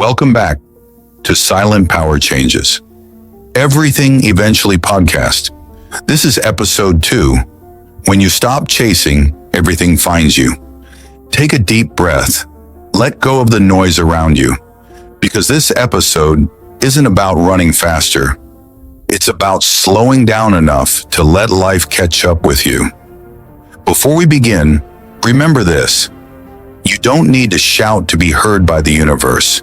Welcome back to Silent Power Changes. Everything Eventually podcast. This is episode 2. When you stop chasing, everything finds you. Take a deep breath. Let go of the noise around you. Because this episode isn't about running faster. It's about slowing down enough to let life catch up with you. Before we begin, remember this. You don't need to shout to be heard by the universe.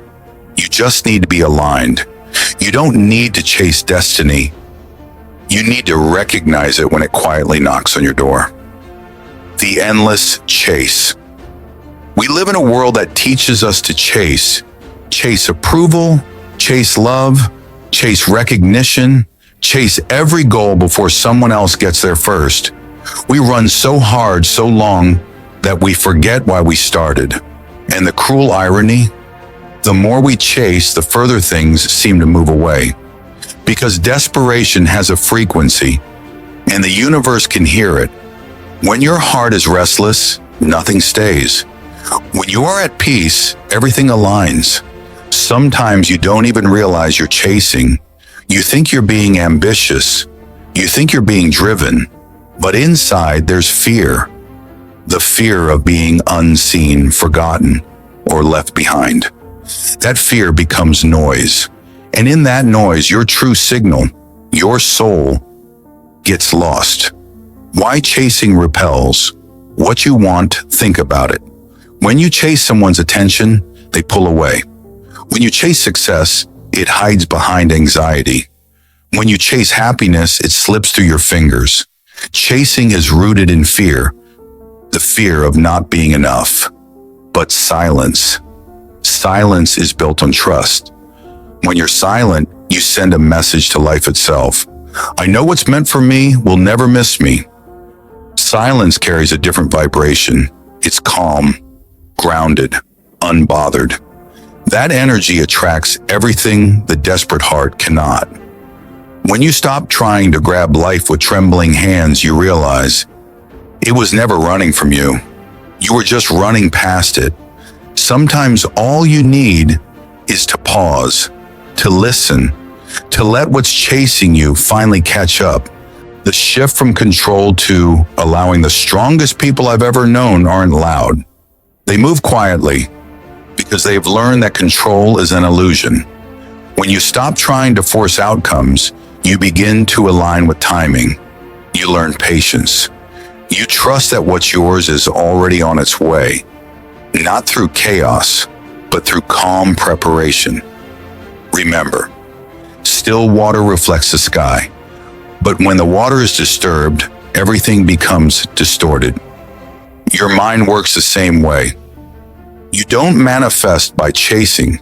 You just need to be aligned. You don't need to chase destiny. You need to recognize it when it quietly knocks on your door. The endless chase. We live in a world that teaches us to chase. Chase approval, chase love, chase recognition, chase every goal before someone else gets there first. We run so hard, so long, that we forget why we started. And the cruel irony, the more we chase, the further things seem to move away. Because desperation has a frequency, and the universe can hear it. When your heart is restless, nothing stays. When you are at peace, everything aligns. Sometimes you don't even realize you're chasing. You think you're being ambitious. You think you're being driven. But inside, there's fear. The fear of being unseen, forgotten, or left behind. That fear becomes noise. And in that noise, your true signal, your soul, gets lost. Why chasing repels? What you want, think about it. When you chase someone's attention, they pull away. When you chase success, it hides behind anxiety. When you chase happiness, it slips through your fingers. Chasing is rooted in fear. The fear of not being enough. But silence. Silence is built on trust. When you're silent, you send a message to life itself. I know what's meant for me will never miss me. Silence carries a different vibration. It's calm, grounded, unbothered. That energy attracts everything the desperate heart cannot. When you stop trying to grab life with trembling hands, you realize it was never running from you. You were just running past it. Sometimes all you need is to pause, to listen, to let what's chasing you finally catch up. The shift from control to allowing the strongest people I've ever known aren't loud. They move quietly because they've learned that control is an illusion. When you stop trying to force outcomes, you begin to align with timing. You learn patience. You trust that what's yours is already on its way, not through chaos, but through calm preparation. Remember, still water reflects the sky, but when the water is disturbed, everything becomes distorted. Your mind works the same way. You don't manifest by chasing.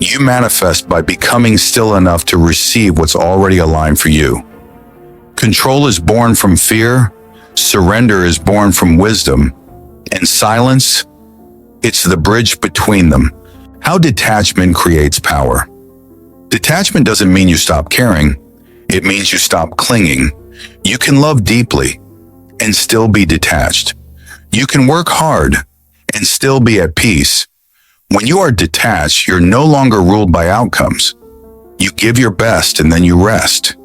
You manifest by becoming still enough to receive what's already aligned for you. Control is born from fear. Surrender is born from wisdom, and silence, it's the bridge between them. How detachment creates power. Detachment doesn't mean you stop caring. It means you stop clinging. You can love deeply and still be detached. You can work hard and still be at peace. When you are detached, you're no longer ruled by outcomes. You give your best and then you rest.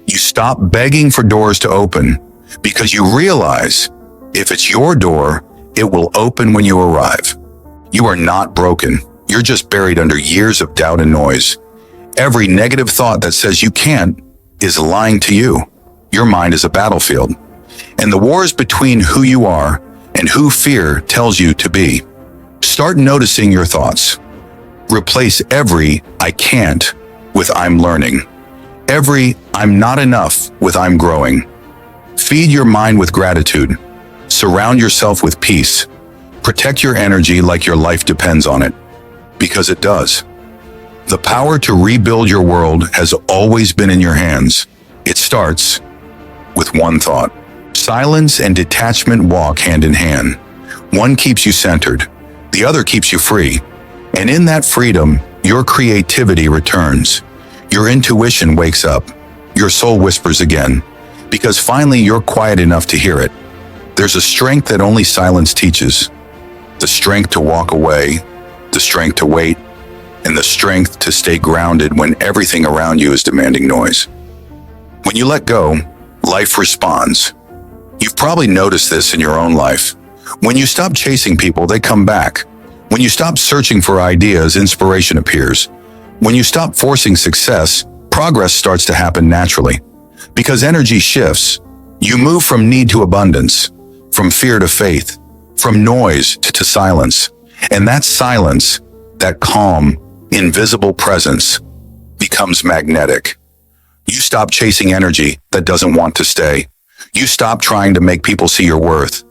You stop begging for doors to open, because you realize if it's your door, it will open when you arrive. You are not broken. You're just buried under years of doubt and noise. Every negative thought that says you can't is lying to you. Your mind is a battlefield. And the war is between who you are and who fear tells you to be. Start noticing your thoughts. Replace every "I can't" with "I'm learning." Every "I'm not enough" with "I'm growing." Feed your mind with gratitude. Surround yourself with peace. Protect your energy like your life depends on it, because it does. The power to rebuild your world has always been in your hands. It starts with one thought. Silence and detachment walk hand in hand. One keeps you centered, the other keeps you free. And in that freedom, your creativity returns. Your intuition wakes up. Your soul whispers again, because finally you're quiet enough to hear it. There's a strength that only silence teaches. The strength to walk away, the strength to wait, and the strength to stay grounded when everything around you is demanding noise. When you let go, life responds. You've probably noticed this in your own life. When you stop chasing people, they come back. When you stop searching for ideas, inspiration appears. When you stop forcing success, progress starts to happen naturally. Because energy shifts, you move from need to abundance, from fear to faith, from noise to silence. And that silence, that calm, invisible presence, becomes magnetic. You stop chasing energy that doesn't want to stay. You stop trying to make people see your worth,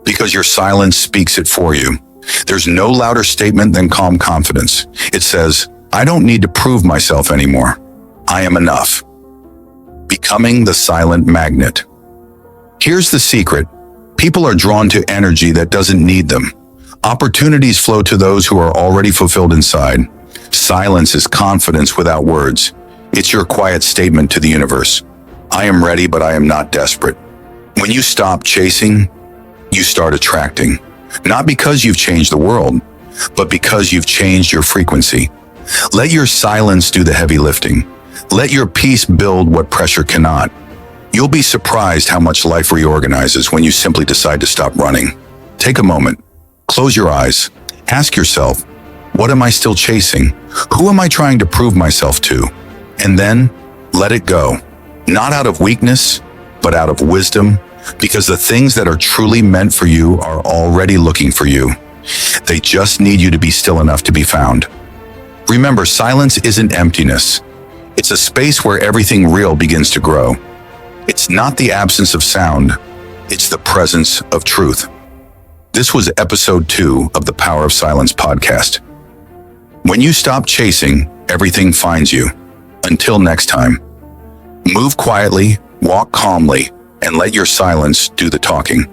because your silence speaks it for you. There's no louder statement than calm confidence. It says, I don't need to prove myself anymore. I am enough. Becoming the silent magnet. Here's the secret. People are drawn to energy that doesn't need them. Opportunities flow to those who are already fulfilled inside. Silence is confidence without words. It's your quiet statement to the universe. I am ready, but I am not desperate. When you stop chasing, you start attracting. Not because you've changed the world, but because you've changed your frequency. Let your silence do the heavy lifting. Let your peace build what pressure cannot. You'll be surprised how much life reorganizes when you simply decide to stop running. Take a moment. Close your eyes. Ask yourself, what am I still chasing? Who am I trying to prove myself to? And then, let it go. Not out of weakness, but out of wisdom, because the things that are truly meant for you are already looking for you. They just need you to be still enough to be found. Remember, silence isn't emptiness. It's a space where everything real begins to grow. It's not the absence of sound. It's the presence of truth. This was episode 2 of the Power of Silence podcast. When you stop chasing, everything finds you. Until next time, move quietly, walk calmly, and let your silence do the talking.